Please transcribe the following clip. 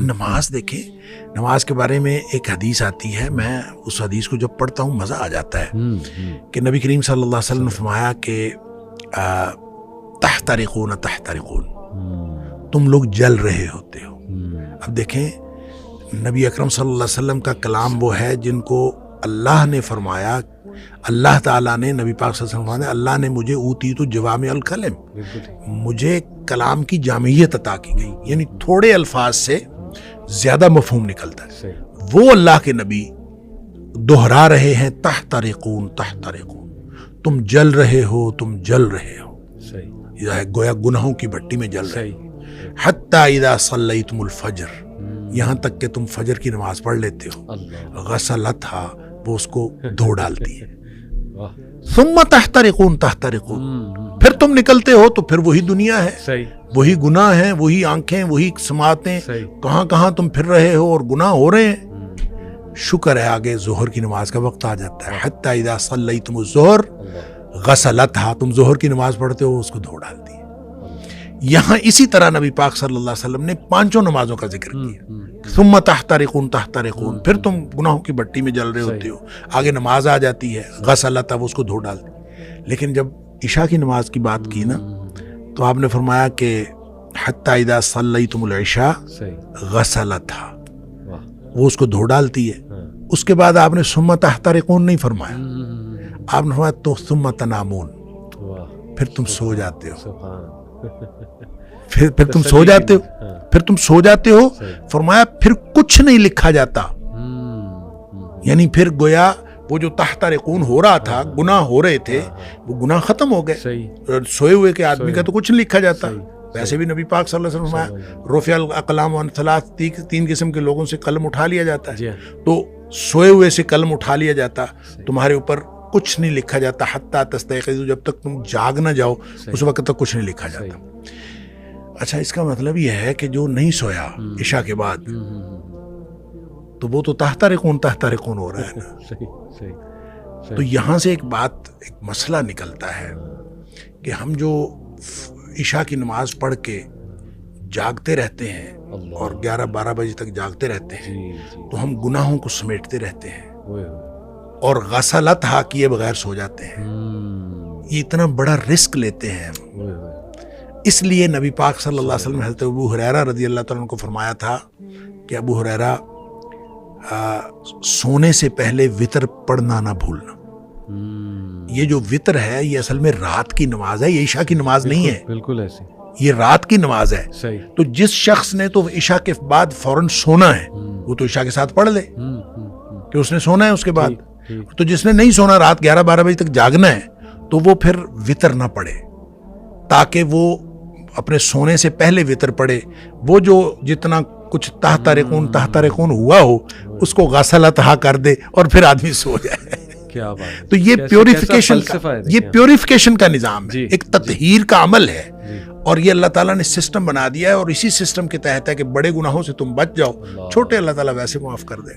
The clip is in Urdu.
نماز دیکھیں، نماز کے بارے میں ایک حدیث آتی ہے، میں اس حدیث کو جب پڑھتا ہوں مزہ آ جاتا ہے کہ نبی کریم صلی اللہ علیہ وسلم نے فرمایا کہ تحترقون تحترقون، تم لوگ جل رہے ہوتے ہو۔ اب دیکھیں نبی اکرم صلی اللہ علیہ وسلم کا کلام وہ ہے جن کو اللہ نے فرمایا، اللہ تعالیٰ نے نبی پاک صلی اللہ علیہ وسلم فرمایا اللہ نے مجھے اوتیت جوامع الکلم، مجھے کلام کی جامعیت عطا کی گئی، یعنی تھوڑے الفاظ سے زیادہ مفہوم نکلتا ہے۔ وہ اللہ کے نبی دہرا رہے ہیں تحترقون تحترقون، تم جل رہے ہو، تم جل رہے ہو، گویا گناہوں کی بھٹی میں جل رہے ہو۔ حتی اذا صلیتم الفجر، یہاں تک کہ تم فجر کی نماز پڑھ لیتے ہو، غسلتھا، وہ اس کو دھو ڈالتی ہے، ثم تحترقون تحترقون، پھر تم نکلتے ہو تو پھر وہی دنیا ہے، وہی گناہ ہیں، وہی آنکھیں، وہی سماعتیں، کہاں کہاں تم پھر رہے ہو اور گناہ ہو رہے ہیں۔ شکر ہے آگے ظہر کی نماز کا وقت آ جاتا ہے، حتی اذا صلیتم الظہر غسلتھا، تم ظہر کی نماز پڑھتے ہو اس کو دھو ڈالتی ہے۔ یہاں اسی طرح نبی پاک صلی اللہ علیہ وسلم نے پانچوں نمازوں کا ذکر کیا، ثم تحترقون تحترقون، پھر تم گناہوں کی بھٹی میں جل رہے ہوتے ہو، آگے نماز آ جاتی ہے، غسلتھا، وہ اس کو دھو ڈالتی۔ لیکن جب عشاء کی نماز کی بات کی نا تو آپ نے فرمایا کہ حتی اذا صلیتم العشاء غسلتھا، وہ اس کو دھو ڈالتی ہے۔ اس کے بعد آپ نے ثم تحترقون نہیں فرمایا، آپ نے فرمایا تو ثم تنامون، پھر تم سو جاتے ہو، پھر تم سو جاتے ہو، پھر تم سو جاتے ہو، فرمایا پھر کچھ نہیں لکھا جاتا، یعنی پھر گویا وہ جو تحترقون ہو رہا تھا، گناہ ہو رہے تھے، وہ گناہ ختم ہو گئے۔ سوئے ہوئے کے آدمی کا تو کچھ نہیں لکھا جاتا۔ ویسے بھی نبی پاک صلی اللہ علیہ وسلم فرمایا رفع الاقلام عن ثلاث، تین قسم کے لوگوں سے قلم اٹھا لیا جاتا ہے، تو سوئے ہوئے سے قلم اٹھا لیا جاتا، تمہارے اوپر کچھ نہیں لکھا جاتا حتی تستيقظوا، جب تک تم جاگ نہ جاؤ اس وقت تک کچھ نہیں لکھا جاتا۔ اچھا، اس کا مطلب یہ ہے کہ جو نہیں سویا عشاء کے بعد تو وہ تو تحترقون تحترقون ہو رہا ہے نا۔ تو یہاں سے ایک بات، ایک مسئلہ نکلتا ہے کہ ہم جو عشاء کی نماز پڑھ کے جاگتے رہتے ہیں اور 11-12 بجے تک جاگتے رہتے ہیں تو ہم گناہوں کو سمیٹتے رہتے ہیں اور غسلتھا کیے بغیر سو جاتے ہیں۔ یہ اتنا بڑا رسک لیتے ہیں ہم۔ اس لیے نبی پاک صلی اللہ علیہ وسلم نے حضرت ابو ہریرہ رضی اللہ تعالیٰ عنہ کو فرمایا تھا کہ ابو ہریرہ سونے سے پہلے وتر پڑھنا نہ بھولنا۔ یہ جو وتر ہے یہ اصل میں رات کی نماز ہے، یہ عشاء کی نماز نہیں ہے، بالکل ایسی، یہ رات کی نماز ہے۔ تو جس شخص نے تو عشاء کے بعد فوراً سونا ہے وہ تو عشاء کے ساتھ پڑھ لے کہ اس نے سونا ہے اس کے بعد، تو جس نے نہیں سونا، رات 11-12 بجے تک جاگنا ہے، تو وہ پھر وتر نہ پڑھے، تاکہ وہ اپنے سونے سے پہلے وتر پڑھے، وہ جو جتنا کچھ تحترقون ہوا ہو اس کو غسلتھا کر دے اور پھر آدمی سو جائے۔ کیا بات! تو یہ پیوریفیکیشن کا نظام ہے، ایک تطہیر کا عمل ہے، اور یہ اللہ تعالیٰ نے سسٹم بنا دیا ہے، اور اسی سسٹم کے تحت ہے کہ بڑے گناہوں سے تم بچ جاؤ، چھوٹے اللہ تعالیٰ ویسے معاف کر دے۔